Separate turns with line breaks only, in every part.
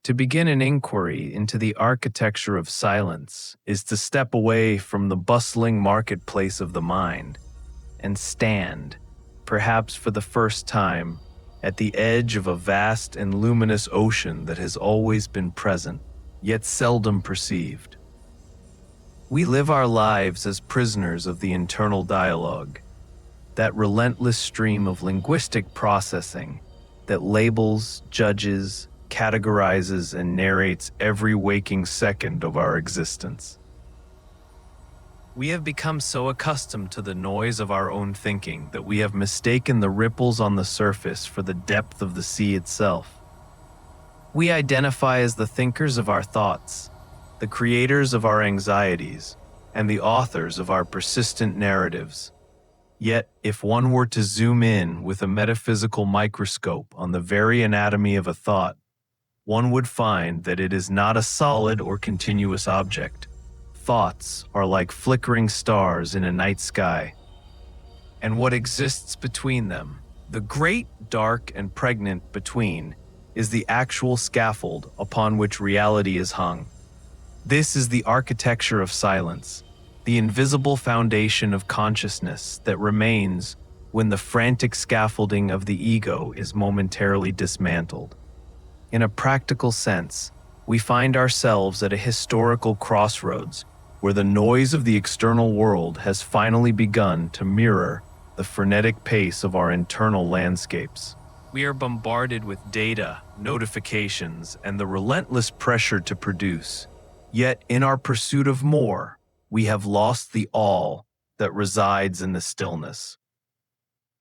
To begin an inquiry into the architecture of silence is to step away from the bustling marketplace of the mind and stand, perhaps for the first time, at the edge of a vast and luminous ocean that has always been present, yet seldom perceived. We live our lives as prisoners of the internal dialogue, that relentless stream of linguistic processing that labels, judges, categorizes, and narrates every waking second of our existence. We have become so accustomed to the noise of our own thinking that we have mistaken the ripples on the surface for the depth of the sea itself. We identify as the thinkers of our thoughts, the creators of our anxieties, and the authors of our persistent narratives. Yet, if one were to zoom in with a metaphysical microscope on the very anatomy of a thought, one would find that it is not a solid or continuous object. Thoughts are like flickering stars in a night sky. And what exists between them, the great, dark, and pregnant between, is the actual scaffold upon which reality is hung. This is the architecture of silence, the invisible foundation of consciousness that remains when the frantic scaffolding of the ego is momentarily dismantled. In a practical sense, we find ourselves at a historical crossroads where the noise of the external world has finally begun to mirror the frenetic pace of our internal landscapes. We are bombarded with data, notifications, and the relentless pressure to produce. Yet, in our pursuit of more, we have lost the awe that resides in the stillness.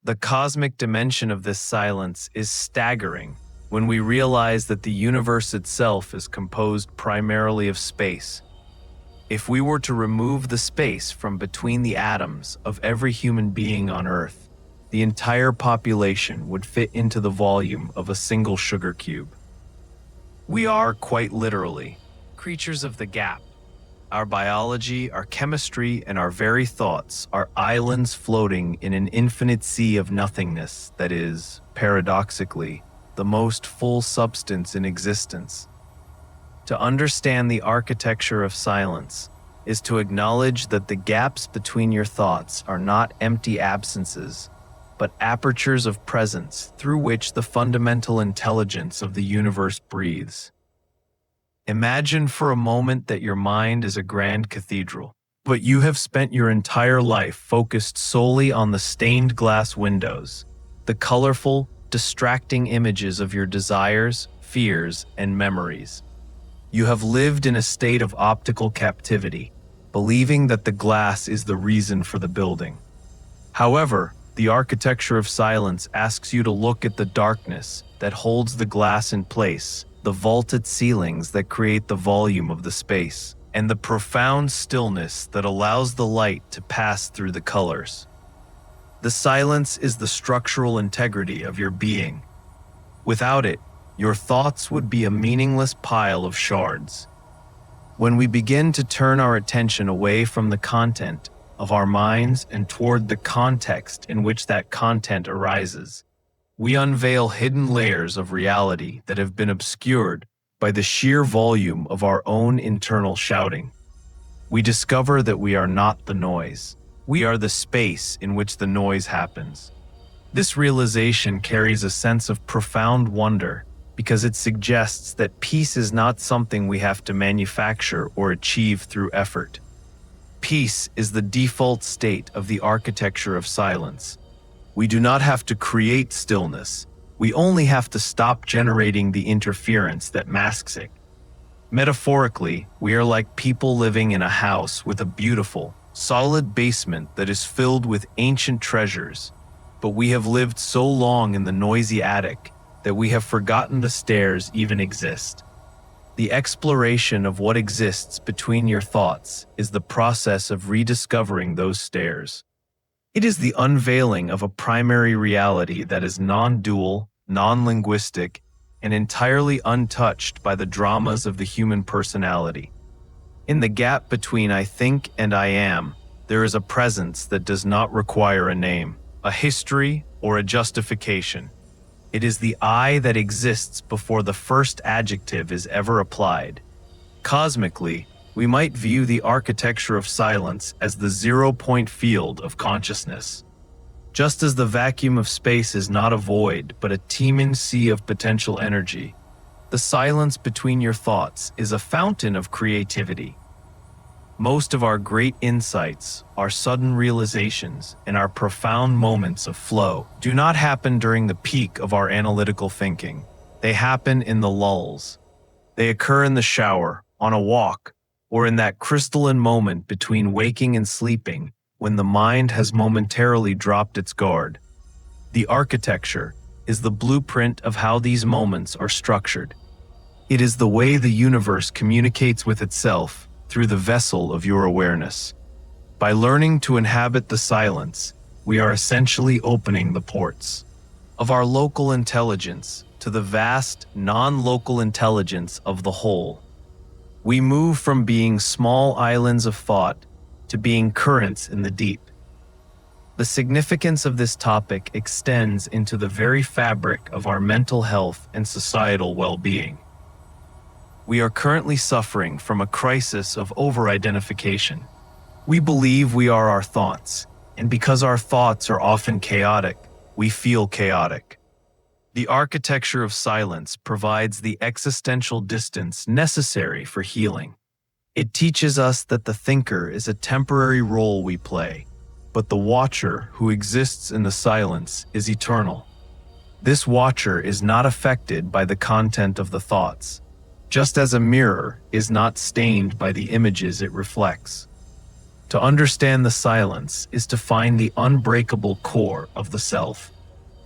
The cosmic dimension of this silence is staggering when we realize that the universe itself is composed primarily of space. If we were to remove the space from between the atoms of every human being on Earth, the entire population would fit into the volume of a single sugar cube. We are, quite literally, creatures of the gap. Our biology, our chemistry, and our very thoughts are islands floating in an infinite sea of nothingness that is, paradoxically, the most full substance in existence. To understand the architecture of silence is to acknowledge that the gaps between your thoughts are not empty absences, but apertures of presence through which the fundamental intelligence of the universe breathes. Imagine for a moment that your mind is a grand cathedral, but you have spent your entire life focused solely on the stained glass windows, the colorful, distracting images of your desires, fears, and memories. You have lived in a state of optical captivity, believing that the glass is the reason for the building. However, the architecture of silence asks you to look at the darkness that holds the glass in place, the vaulted ceilings that create the volume of the space, and the profound stillness that allows the light to pass through the colors. The silence is the structural integrity of your being. Without it, your thoughts would be a meaningless pile of shards. When we begin to turn our attention away from the content of our minds and toward the context in which that content arises, we unveil hidden layers of reality that have been obscured by the sheer volume of our own internal shouting. We discover that we are not the noise. We are the space in which the noise happens. This realization carries a sense of profound wonder because it suggests that peace is not something we have to manufacture or achieve through effort. Peace is the default state of the architecture of silence. We do not have to create stillness. We only have to stop generating the interference that masks it. Metaphorically, we are like people living in a house with a beautiful, solid basement that is filled with ancient treasures, but we have lived so long in the noisy attic that we have forgotten the stairs even exist. The exploration of what exists between your thoughts is the process of rediscovering those stairs. It is the unveiling of a primary reality that is non-dual, non-linguistic, and entirely untouched by the dramas of the human personality. In the gap between I think and I am, there is a presence that does not require a name, a history, or a justification. It is the I that exists before the first adjective is ever applied. Cosmically, we might view the architecture of silence as the zero-point field of consciousness. Just as the vacuum of space is not a void, but a teeming sea of potential energy, the silence between your thoughts is a fountain of creativity. Most of our great insights, our sudden realizations, and our profound moments of flow do not happen during the peak of our analytical thinking. They happen in the lulls. They occur in the shower, on a walk, or in that crystalline moment between waking and sleeping, when the mind has momentarily dropped its guard. The architecture is the blueprint of how these moments are structured. It is the way the universe communicates with itself through the vessel of your awareness. By learning to inhabit the silence, we are essentially opening the ports of our local intelligence to the vast, non-local intelligence of the whole. We move from being small islands of thought to being currents in the deep. The significance of this topic extends into the very fabric of our mental health and societal well-being. We are currently suffering from a crisis of over-identification. We believe we are our thoughts, and because our thoughts are often chaotic, we feel chaotic. The architecture of silence provides the existential distance necessary for healing. It teaches us that the thinker is a temporary role we play, but the watcher who exists in the silence is eternal. This watcher is not affected by the content of the thoughts, just as a mirror is not stained by the images it reflects. To understand the silence is to find the unbreakable core of the self.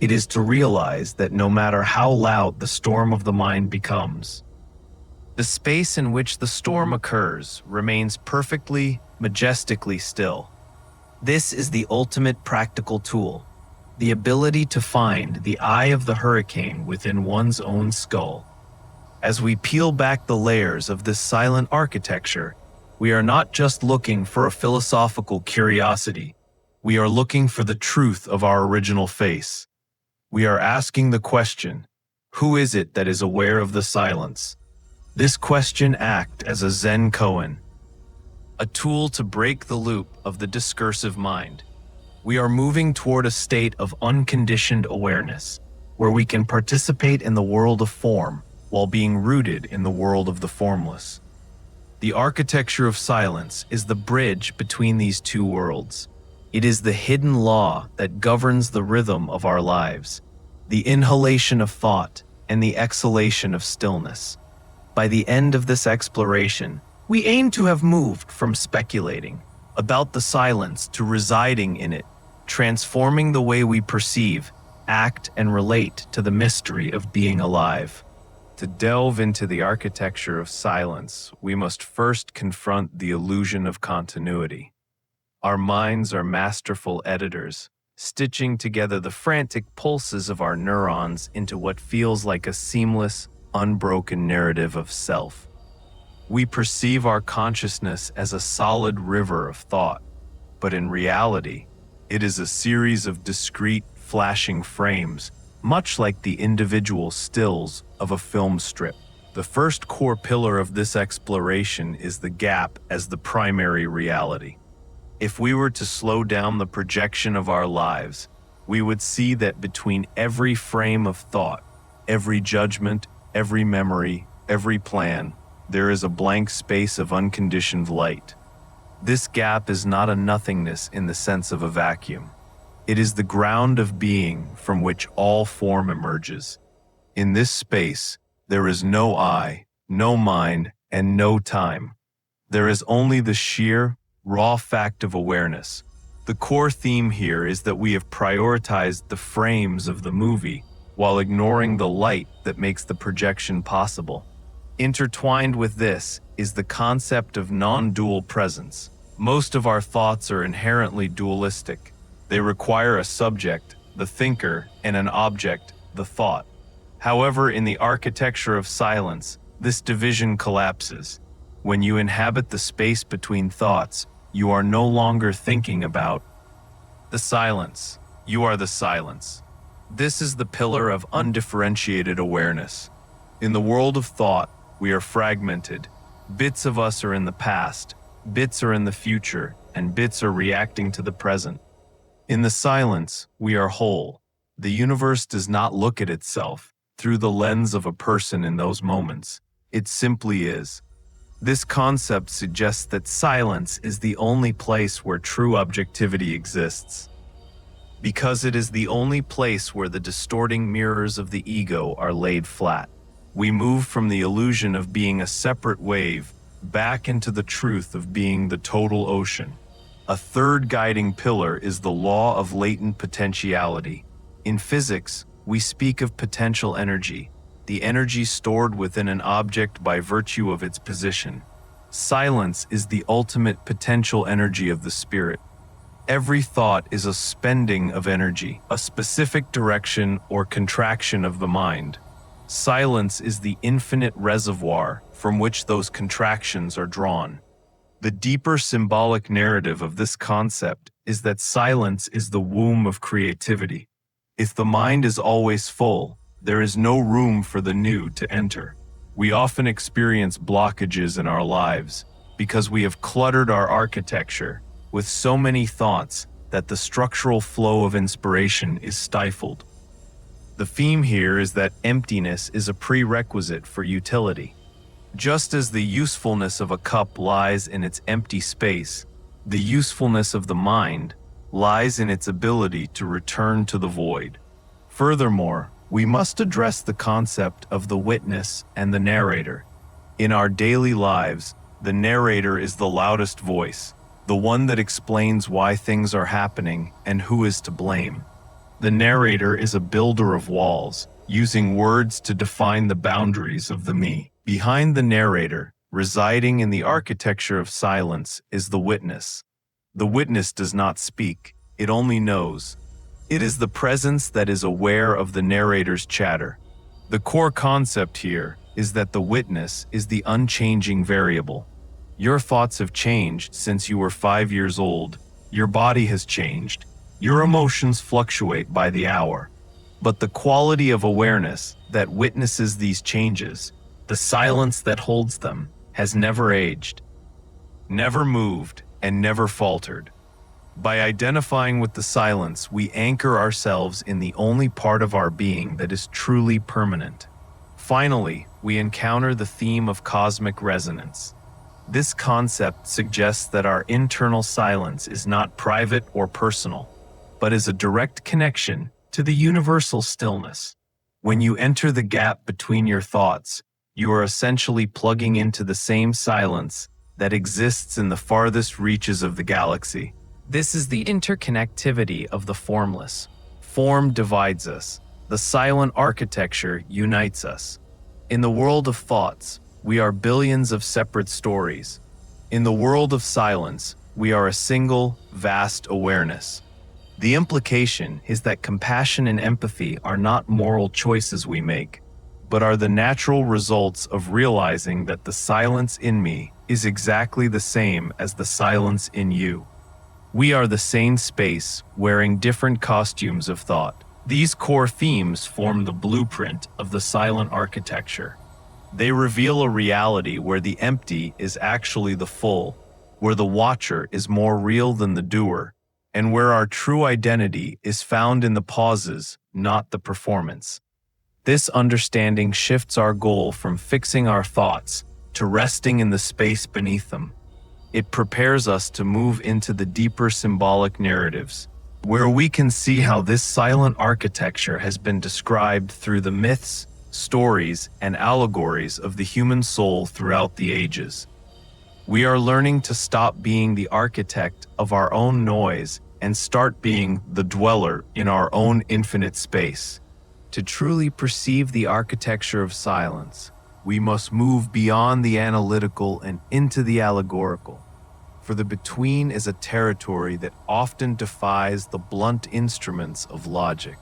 It is to realize that no matter how loud the storm of the mind becomes, the space in which the storm occurs remains perfectly, majestically still. This is the ultimate practical tool, the ability to find the eye of the hurricane within one's own skull. As we peel back the layers of this silent architecture, we are not just looking for a philosophical curiosity. We are looking for the truth of our original face. We are asking the question, who is it that is aware of the silence? This question acts as a Zen koan, a tool to break the loop of the discursive mind. We are moving toward a state of unconditioned awareness, where we can participate in the world of form while being rooted in the world of the formless. The architecture of silence is the bridge between these two worlds. It is the hidden law that governs the rhythm of our lives, the inhalation of thought and the exhalation of stillness. By the end of this exploration, we aim to have moved from speculating about the silence to residing in it, transforming the way we perceive, act, and relate to the mystery of being alive. To delve into the architecture of silence, we must first confront the illusion of continuity. Our minds are masterful editors, stitching together the frantic pulses of our neurons into what feels like a seamless, unbroken narrative of self. We perceive our consciousness as a solid river of thought, but in reality, it is a series of discrete, flashing frames, much like the individual stills of a film strip. The first core pillar of this exploration is the gap as the primary reality. If we were to slow down the projection of our lives, we would see that between every frame of thought, every judgment, every memory, every plan, there is a blank space of unconditioned light. This gap is not a nothingness in the sense of a vacuum. It is the ground of being from which all form emerges. In this space, there is no I, no mind, and no time. There is only the sheer, raw fact of awareness. The core theme here is that we have prioritized the frames of the movie while ignoring the light that makes the projection possible. Intertwined with this is the concept of non-dual presence. Most of our thoughts are inherently dualistic. They require a subject, the thinker, and an object, the thought. However, in the architecture of silence, this division collapses. When you inhabit the space between thoughts, you are no longer thinking about the silence. You are the silence. This is the pillar of undifferentiated awareness. In the world of thought, we are fragmented. Bits of us are in the past, bits are in the future, and bits are reacting to the present. In the silence, we are whole. The universe does not look at itself through the lens of a person in those moments. It simply is. This concept suggests that silence is the only place where true objectivity exists. Because it is the only place where the distorting mirrors of the ego are laid flat. We move from the illusion of being a separate wave back into the truth of being the total ocean. A third guiding pillar is the law of latent potentiality. In physics, we speak of potential energy, the energy stored within an object by virtue of its position. Silence is the ultimate potential energy of the spirit. Every thought is a spending of energy, a specific direction or contraction of the mind. Silence is the infinite reservoir from which those contractions are drawn. The deeper symbolic narrative of this concept is that silence is the womb of creativity. If the mind is always full, there is no room for the new to enter. We often experience blockages in our lives because we have cluttered our architecture with so many thoughts that the structural flow of inspiration is stifled. The theme here is that emptiness is a prerequisite for utility. Just as the usefulness of a cup lies in its empty space, the usefulness of the mind lies in its ability to return to the void. Furthermore, we must address the concept of the witness and the narrator. In our daily lives, the narrator is the loudest voice, the one that explains why things are happening and who is to blame. The narrator is a builder of walls, using words to define the boundaries of the me. Behind the narrator, residing in the architecture of silence, is the witness. The witness does not speak, it only knows. It is the presence that is aware of the narrator's chatter. The core concept here is that the witness is the unchanging variable. Your thoughts have changed since you were 5 years old. Your body has changed. Your emotions fluctuate by the hour. But the quality of awareness that witnesses these changes, the silence that holds them, has never aged, never moved, and never faltered. By identifying with the silence, we anchor ourselves in the only part of our being that is truly permanent. Finally, we encounter the theme of cosmic resonance. This concept suggests that our internal silence is not private or personal, but is a direct connection to the universal stillness. When you enter the gap between your thoughts, you are essentially plugging into the same silence that exists in the farthest reaches of the galaxy. This is the interconnectivity of the formless. Form divides us. The silent architecture unites us. In the world of thoughts, we are billions of separate stories. In the world of silence, we are a single, vast awareness. The implication is that compassion and empathy are not moral choices we make, but are the natural results of realizing that the silence in me is exactly the same as the silence in you. We are the same space, wearing different costumes of thought. These core themes form the blueprint of the silent architecture. They reveal a reality where the empty is actually the full, where the watcher is more real than the doer, and where our true identity is found in the pauses, not the performance. This understanding shifts our goal from fixing our thoughts to resting in the space beneath them. It prepares us to move into the deeper symbolic narratives, where we can see how this silent architecture has been described through the myths, stories, and allegories of the human soul throughout the ages. We are learning to stop being the architect of our own noise and start being the dweller in our own infinite space. To truly perceive the architecture of silence, we must move beyond the analytical and into the allegorical. For the between is a territory that often defies the blunt instruments of logic.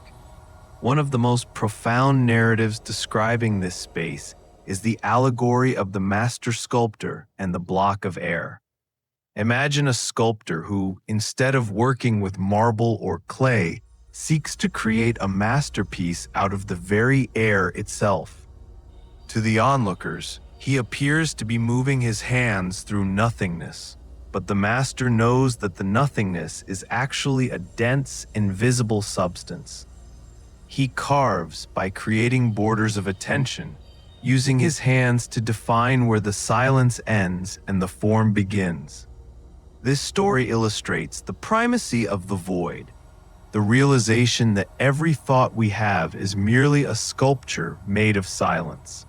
One of the most profound narratives describing this space is the allegory of the master sculptor and the block of air. Imagine a sculptor who, instead of working with marble or clay, seeks to create a masterpiece out of the very air itself. To the onlookers, he appears to be moving his hands through nothingness, but the master knows that the nothingness is actually a dense, invisible substance. He carves by creating borders of attention, using his hands to define where the silence ends and the form begins. This story illustrates the primacy of the void, the realization that every thought we have is merely a sculpture made of silence.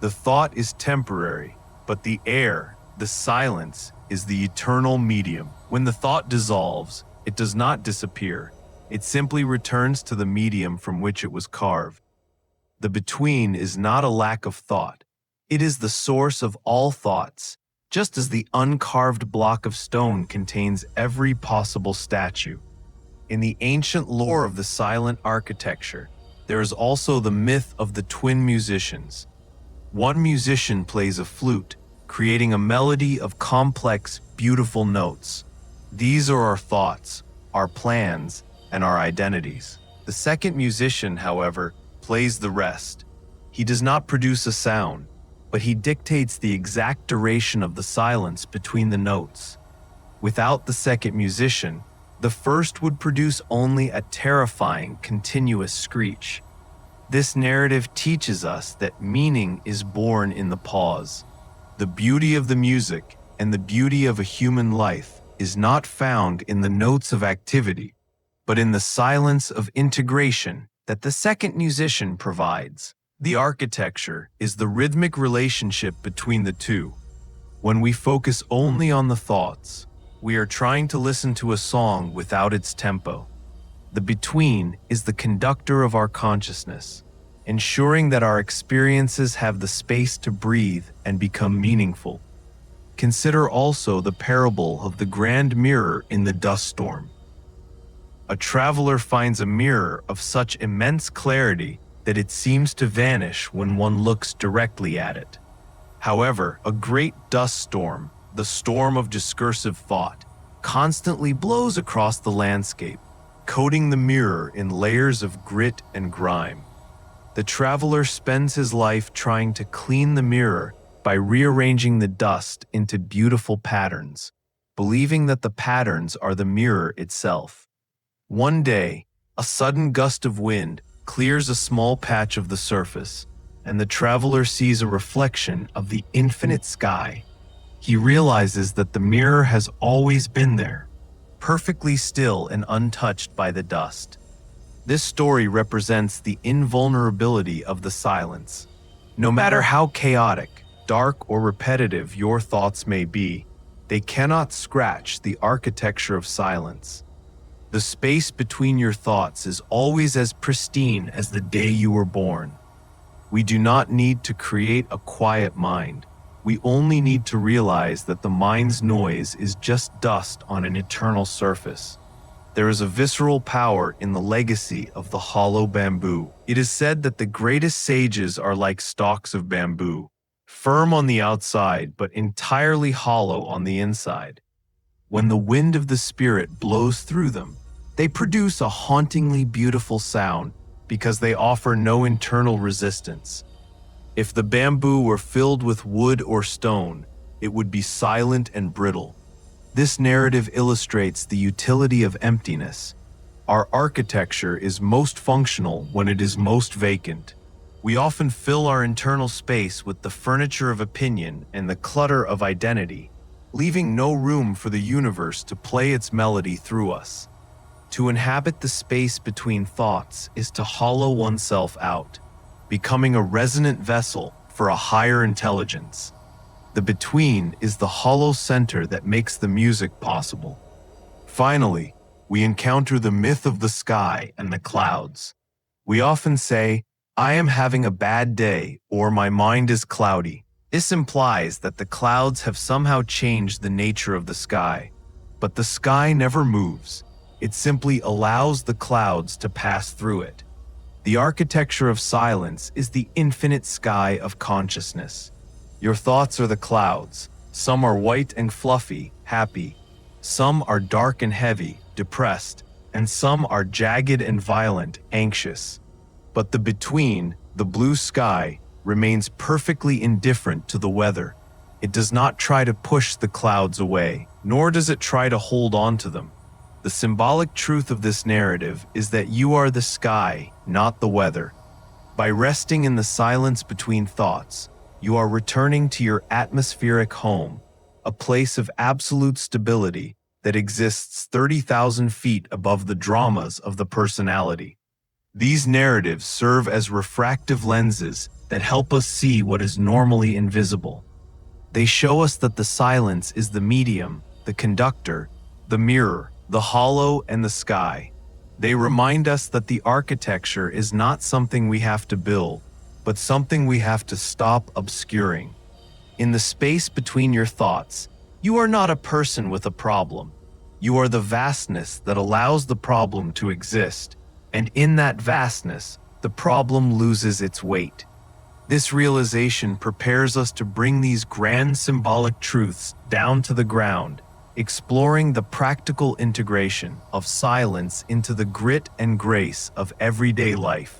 The thought is temporary, but the air, the silence, is the eternal medium. When the thought dissolves, it does not disappear. It simply returns to the medium from which it was carved. The between is not a lack of thought. It is the source of all thoughts, just as the uncarved block of stone contains every possible statue. In the ancient lore of the silent architecture, there is also the myth of the twin musicians. One musician plays a flute, creating a melody of complex, beautiful notes. These are our thoughts, our plans, and our identities. The second musician, however, plays the rest. He does not produce a sound, but he dictates the exact duration of the silence between the notes. Without the second musician, the first would produce only a terrifying, continuous screech. This narrative teaches us that meaning is born in the pause. The beauty of the music and the beauty of a human life is not found in the notes of activity, but in the silence of integration that the second musician provides. The architecture is the rhythmic relationship between the two. When we focus only on the thoughts, we are trying to listen to a song without its tempo. The between is the conductor of our consciousness, ensuring that our experiences have the space to breathe and become meaningful. Consider also the parable of the grand mirror in the dust storm. A traveler finds a mirror of such immense clarity that it seems to vanish when one looks directly at it. However, a great dust storm, the storm of discursive thought, constantly blows across the landscape, coating the mirror in layers of grit and grime. The traveler spends his life trying to clean the mirror by rearranging the dust into beautiful patterns, believing that the patterns are the mirror itself. One day, a sudden gust of wind clears a small patch of the surface, and the traveler sees a reflection of the infinite sky. He realizes that the mirror has always been there, perfectly still and untouched by the dust. This story represents the invulnerability of the silence. No matter how chaotic, dark, or repetitive your thoughts may be, they cannot scratch the architecture of silence. The space between your thoughts is always as pristine as the day you were born. We do not need to create a quiet mind. We only need to realize that the mind's noise is just dust on an eternal surface. There is a visceral power in the legacy of the hollow bamboo. It is said that the greatest sages are like stalks of bamboo, firm on the outside but entirely hollow on the inside. When the wind of the spirit blows through them, they produce a hauntingly beautiful sound because they offer no internal resistance. If the bamboo were filled with wood or stone, it would be silent and brittle. This narrative illustrates the utility of emptiness. Our architecture is most functional when it is most vacant. We often fill our internal space with the furniture of opinion and the clutter of identity, leaving no room for the universe to play its melody through us. To inhabit the space between thoughts is to hollow oneself out, becoming a resonant vessel for a higher intelligence. The between is the hollow center that makes the music possible. Finally, we encounter the myth of the sky and the clouds. We often say, "I am having a bad day," or "my mind is cloudy." This implies that the clouds have somehow changed the nature of the sky. But the sky never moves. It simply allows the clouds to pass through it. The architecture of silence is the infinite sky of consciousness. Your thoughts are the clouds. Some are white and fluffy, happy. Some are dark and heavy, depressed. and some are jagged and violent, anxious. But the between, the blue sky, remains perfectly indifferent to the weather. It does not try to push the clouds away, nor does it try to hold on to them. The symbolic truth of this narrative is that you are the sky, not the weather. By resting in the silence between thoughts, you are returning to your atmospheric home, a place of absolute stability that exists 30,000 feet above the dramas of the personality. These narratives serve as refractive lenses that help us see what is normally invisible. They show us that the silence is the medium, the conductor, the mirror, the hollow, and the sky. They remind us that the architecture is not something we have to build, but something we have to stop obscuring. In the space between your thoughts, you are not a person with a problem. You are the vastness that allows the problem to exist, and in that vastness, the problem loses its weight. This realization prepares us to bring these grand symbolic truths down to the ground, exploring the practical integration of silence into the grit and grace of everyday life.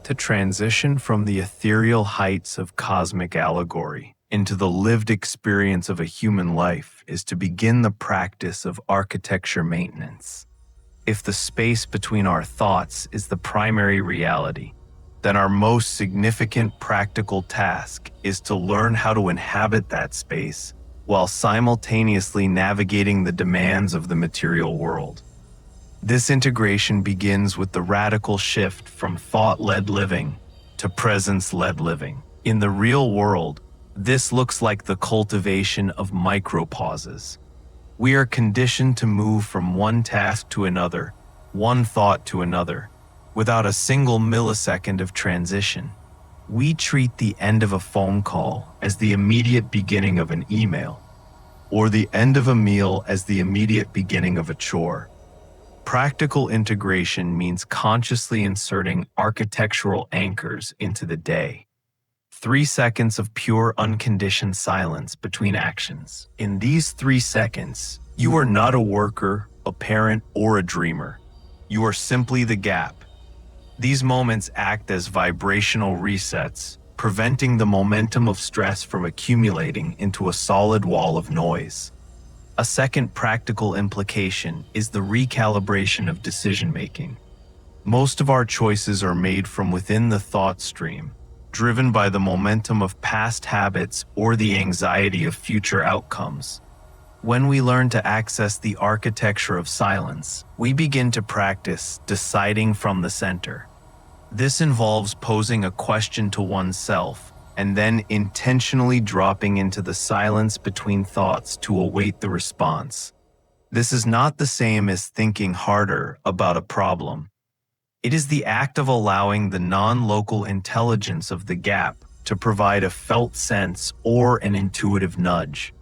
To transition from the ethereal heights of cosmic allegory into the lived experience of a human life is to begin the practice of architecture maintenance. If the space between our thoughts is the primary reality, then our most significant practical task is to learn how to inhabit that space while simultaneously navigating the demands of the material world. This integration begins with the radical shift from thought-led living to presence-led living. In the real world, this looks like the cultivation of micropauses. We are conditioned to move from one task to another, one thought to another, without a single millisecond of transition. We treat the end of a phone call as the immediate beginning of an email, or the end of a meal as the immediate beginning of a chore. Practical integration means consciously inserting architectural anchors into the day. 3 seconds of pure unconditioned silence between actions. In these 3 seconds, you are not a worker, a parent, or a dreamer. You are simply the gap. These moments act as vibrational resets, preventing the momentum of stress from accumulating into a solid wall of noise. A second practical implication is the recalibration of decision-making. Most of our choices are made from within the thought stream, driven by the momentum of past habits or the anxiety of future outcomes. When we learn to access the architecture of silence, we begin to practice deciding from the center. This involves posing a question to oneself and then intentionally dropping into the silence between thoughts to await the response. This is not the same as thinking harder about a problem. It is the act of allowing the non-local intelligence of the gap to provide a felt sense or an intuitive nudge.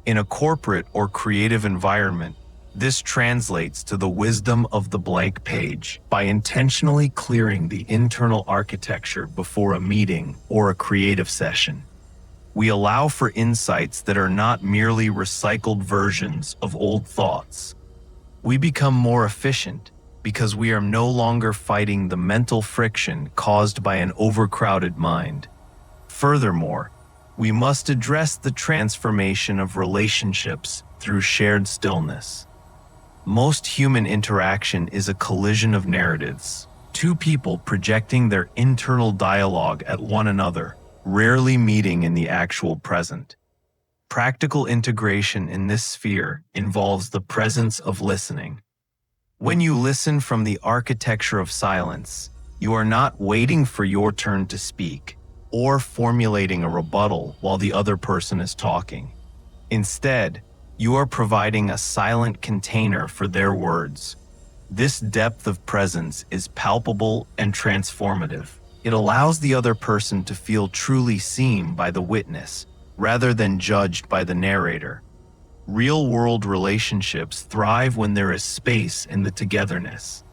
In a corporate or creative environment, this translates to the wisdom of the blank page. By intentionally clearing the internal architecture before a meeting or a creative session, we allow for insights that are not merely recycled versions of old thoughts. We become more efficient because we are no longer fighting the mental friction caused by an overcrowded mind. Furthermore, we must address the transformation of relationships through shared stillness. Most human interaction is a collision of narratives, two people projecting their internal dialogue at one another, rarely meeting in the actual present. Practical integration in this sphere involves the presence of listening. When you listen from the architecture of silence, you are not waiting for your turn to speak or formulating a rebuttal while the other person is talking. Instead, you are providing a silent container for their words. This depth of presence is palpable and transformative. It allows the other person to feel truly seen by the witness, rather than judged by the narrator. Real-world relationships thrive when there is space in the togetherness.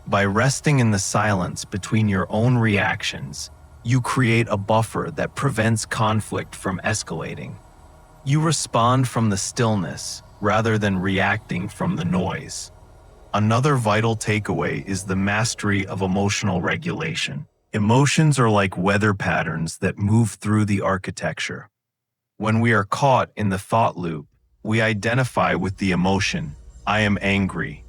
By resting in the silence between your own reactions, you create a buffer that prevents conflict from escalating. You respond from the stillness rather than reacting from the noise. Another vital takeaway is the mastery of emotional regulation. Emotions are like weather patterns that move through the architecture. When we are caught in the thought loop, we identify with the emotion, I am angry.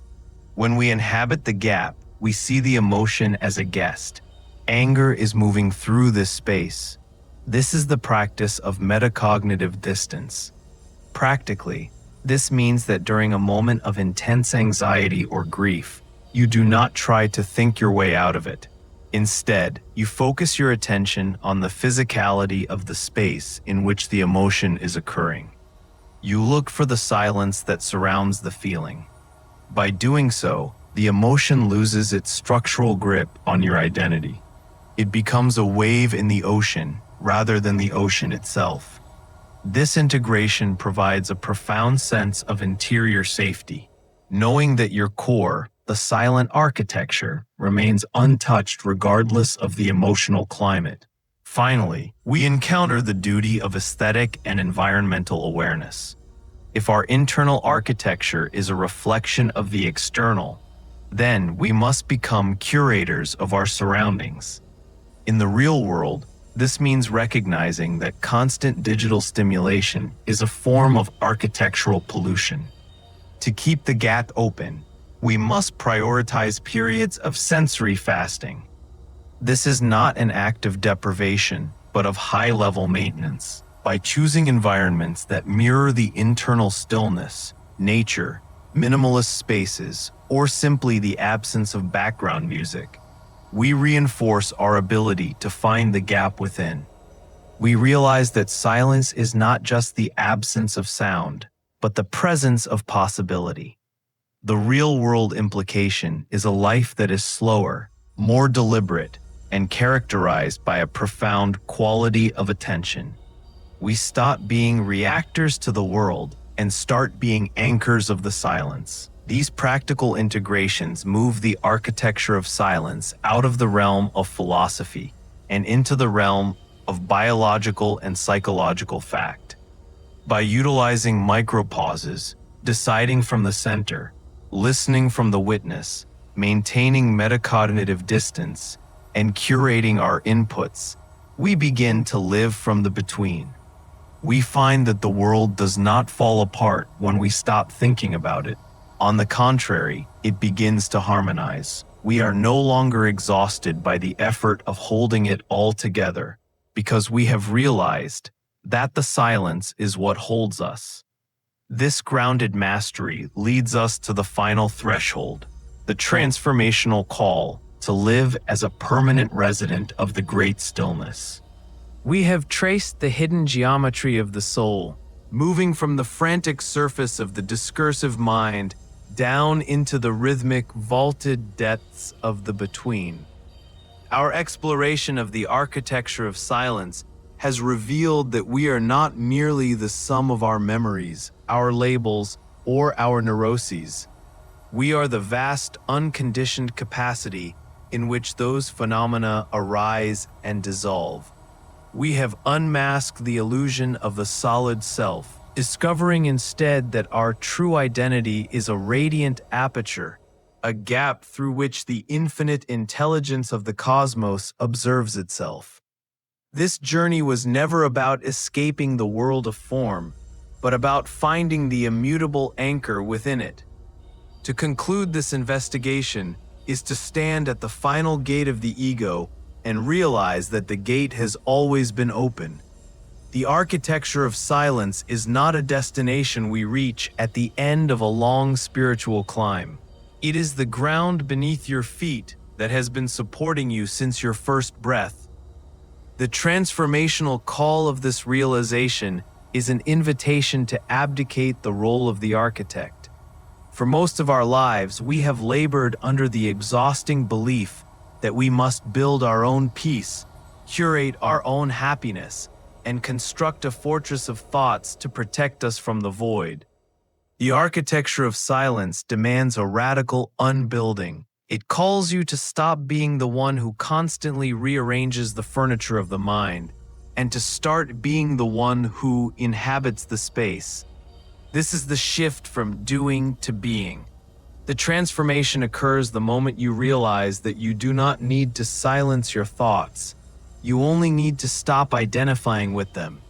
When we inhabit the gap, we see the emotion as a guest. Anger is moving through this space. This is the practice of metacognitive distance. Practically, this means that during a moment of intense anxiety or grief, you do not try to think your way out of it. Instead, you focus your attention on the physicality of the space in which the emotion is occurring. You look for the silence that surrounds the feeling. By doing so, the emotion loses its structural grip on your identity. It becomes a wave in the ocean rather than the ocean itself. This integration provides a profound sense of interior safety, knowing that your core, the silent architecture, remains untouched regardless of the emotional climate. Finally, we encounter the duty of aesthetic and environmental awareness. If our internal architecture is a reflection of the external, then we must become curators of our surroundings. In the real world, this means recognizing that constant digital stimulation is a form of architectural pollution. To keep the gap open, we must prioritize periods of sensory fasting. This is not an act of deprivation, but of high-level maintenance. By choosing environments that mirror the internal stillness, nature, minimalist spaces, or simply the absence of background music, we reinforce our ability to find the gap within. We realize that silence is not just the absence of sound, but the presence of possibility. The real-world implication is a life that is slower, more deliberate, and characterized by a profound quality of attention. We stop being reactors to the world and start being anchors of the silence. These practical integrations move the architecture of silence out of the realm of philosophy and into the realm of biological and psychological fact. By utilizing micropauses, deciding from the center, listening from the witness, maintaining metacognitive distance, and curating our inputs, we begin to live from the between. We find that the world does not fall apart when we stop thinking about it. On the contrary, it begins to harmonize. We are no longer exhausted by the effort of holding it all together, because we have realized that the silence is what holds us. This grounded mastery leads us to the final threshold, the transformational call to live as a permanent resident of the great stillness. We have traced the hidden geometry of the soul, moving from the frantic surface of the discursive mind down into the rhythmic, vaulted depths of the between. Our exploration of the architecture of silence has revealed that we are not merely the sum of our memories, our labels, or our neuroses. We are the vast, unconditioned capacity in which those phenomena arise and dissolve. We have unmasked the illusion of the solid self, discovering instead that our true identity is a radiant aperture, a gap through which the infinite intelligence of the cosmos observes itself. This journey was never about escaping the world of form, but about finding the immutable anchor within it. To conclude this investigation is to stand at the final gate of the ego and realize that the gate has always been open. The architecture of silence is not a destination we reach at the end of a long spiritual climb. It is the ground beneath your feet that has been supporting you since your first breath. The transformational call of this realization is an invitation to abdicate the role of the architect. For most of our lives, we have labored under the exhausting belief that we must build our own peace, curate our own happiness, and construct a fortress of thoughts to protect us from the void. The architecture of silence demands a radical unbuilding. It calls you to stop being the one who constantly rearranges the furniture of the mind, and to start being the one who inhabits the space. This is the shift from doing to being. The transformation occurs the moment you realize that you do not need to silence your thoughts. You only need to stop identifying with them.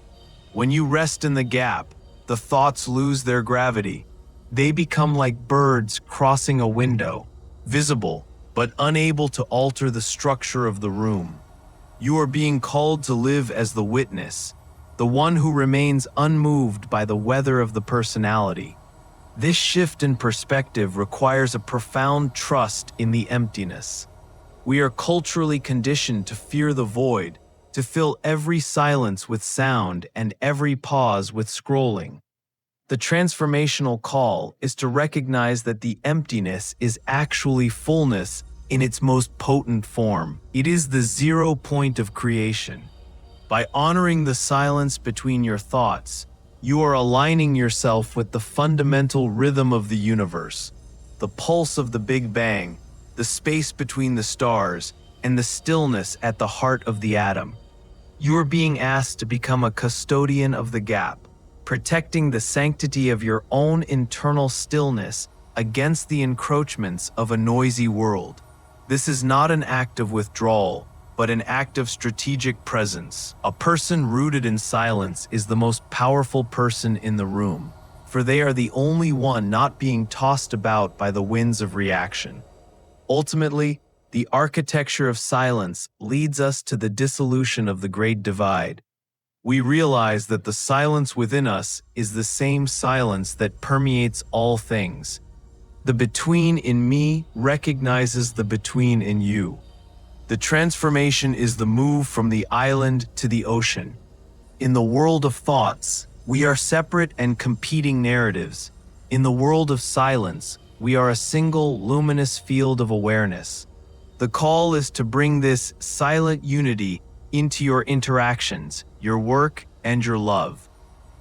When you rest in the gap, the thoughts lose their gravity. They become like birds crossing a window, visible, but unable to alter the structure of the room. You are being called to live as the witness, the one who remains unmoved by the weather of the personality. This shift in perspective requires a profound trust in the emptiness. We are culturally conditioned to fear the void, to fill every silence with sound and every pause with scrolling. The transformational call is to recognize that the emptiness is actually fullness in its most potent form. It is the 0 point of creation. By honoring the silence between your thoughts, you are aligning yourself with the fundamental rhythm of the universe, the pulse of the Big Bang, the space between the stars, and the stillness at the heart of the atom. You are being asked to become a custodian of the gap, protecting the sanctity of your own internal stillness against the encroachments of a noisy world. This is not an act of withdrawal, but an act of strategic presence. A person rooted in silence is the most powerful person in the room, for they are the only one not being tossed about by the winds of reaction. Ultimately, the architecture of silence leads us to the dissolution of the Great Divide. We realize that the silence within us is the same silence that permeates all things. The between in me recognizes the between in you. The transformation is the move from the island to the ocean. In the world of thoughts, we are separate and competing narratives. In the world of silence, we are a single luminous field of awareness. The call is to bring this silent unity into your interactions, your work, and your love.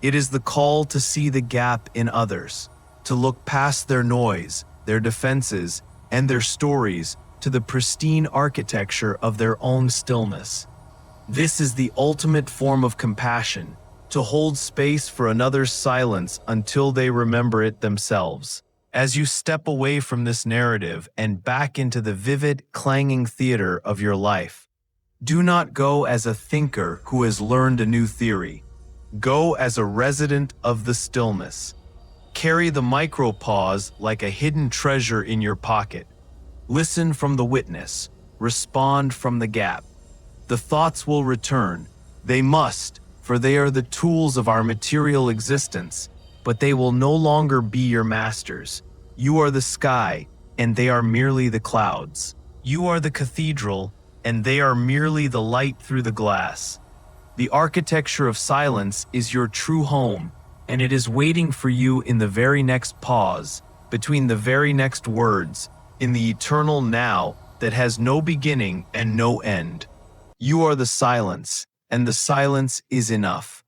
It is the call to see the gap in others, to look past their noise, their defenses, and their stories to the pristine architecture of their own stillness. This is the ultimate form of compassion, to hold space for another's silence until they remember it themselves. As you step away from this narrative and back into the vivid, clanging theater of your life, do not go as a thinker who has learned a new theory. Go as a resident of the stillness. Carry the micropause like a hidden treasure in your pocket. Listen from the witness. Respond from the gap. The thoughts will return. They must, for they are the tools of our material existence, but they will no longer be your masters. You are the sky, and they are merely the clouds. You are the cathedral, and they are merely the light through the glass. The architecture of silence is your true home, and it is waiting for you in the very next pause, between the very next words, in the eternal now that has no beginning and no end. You are the silence, and the silence is enough.